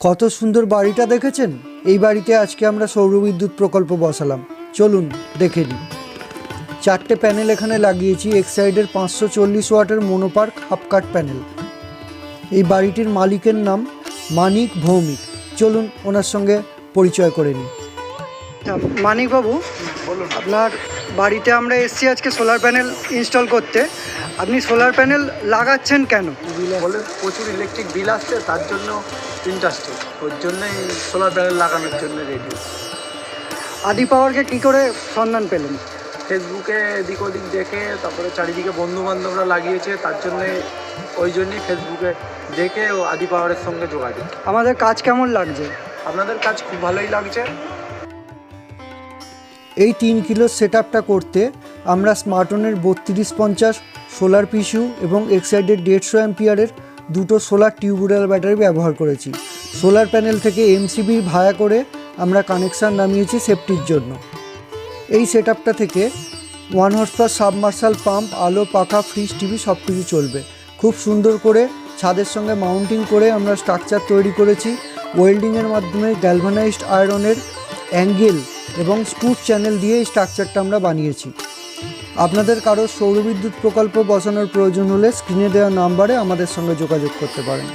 কত সুন্দর বাড়িটা দেখেছেন? এই বাড়িতে আজকে আমরা সৌরবিদ্যুৎ প্রকল্প বসালাম। চলুন দেখে নিই। 4টে প্যানেল এখানে লাগিয়েছি। এক সাইডের 540 ওয়াটের মোনোপার্ক হাফ কাট প্যানেল। এই বাড়িটির মালিকের নাম মানিক ভৌমিক। চলুন ওনার সঙ্গে পরিচয় করে নিই। মানিকবাবু, বলুন। আপনার বাড়িতে আমরা এসেছি আজকে সোলার প্যানেল ইনস্টল করতে। আপনি সোলার প্যানেল লাগাচ্ছেন কেন? বলে প্রচুর ইলেকট্রিক বিল আসছে, তার জন্য ইন্টারেস্টেড, ওর জন্যই সোলার প্যানেল লাগানোর জন্য রেডি। আদি পাওয়ারকে কী করে সন্ধান পেলেন? ফেসবুকে এদিক ওদিক দেখে, তারপরে চারিদিকে বন্ধু বান্ধবরা লাগিয়েছে, তার জন্যে ওই জন্যই ফেসবুকে দেখে ও আদি পাওয়ারের সঙ্গে যোগাযোগ। আমাদের কাজ কেমন লাগছে? আপনাদের কাজ খুব ভালোই লাগছে। এই 3 কিলো সেট আপটা করতে আমরা স্মার্টনের 3250 সোলার পিসিউ এবং এক্সাইডের 150 অ্যাম্পিয়ারের দুটো সোলার টিউবওয়েল ব্যাটারি ব্যবহার করেছি। সোলার প্যানেল থেকে এমসিবি ভায়া করে আমরা কানেকশান নামিয়েছি সেফটির জন্য। এই সেট আপটা থেকে 1 হর্স পাওয়ার সাবমার্সাল পাম্প, আলো, পাখা, ফ্রিজ, টিভি সব কিছু চলবে। খুব সুন্দর করে ছাদের সঙ্গে মাউন্টিং করে আমরা স্ট্রাকচার তৈরি করেছি। ওয়েল্ডিংয়ের মাধ্যমে গ্যালভানাইজড আয়রনের অ্যাঙ্গেল এবং স্ক্রু চ্যানেল দিয়ে এই স্ট্রাকচারটা আমরা বানিয়েছি। আপনাদের কারো সৌরবিদ্যুৎ প্রকল্প বসানোর প্রয়োজন হলে স্ক্রিনে দেওয়া নাম্বারে আমাদের সঙ্গে যোগাযোগ করতে পারেন।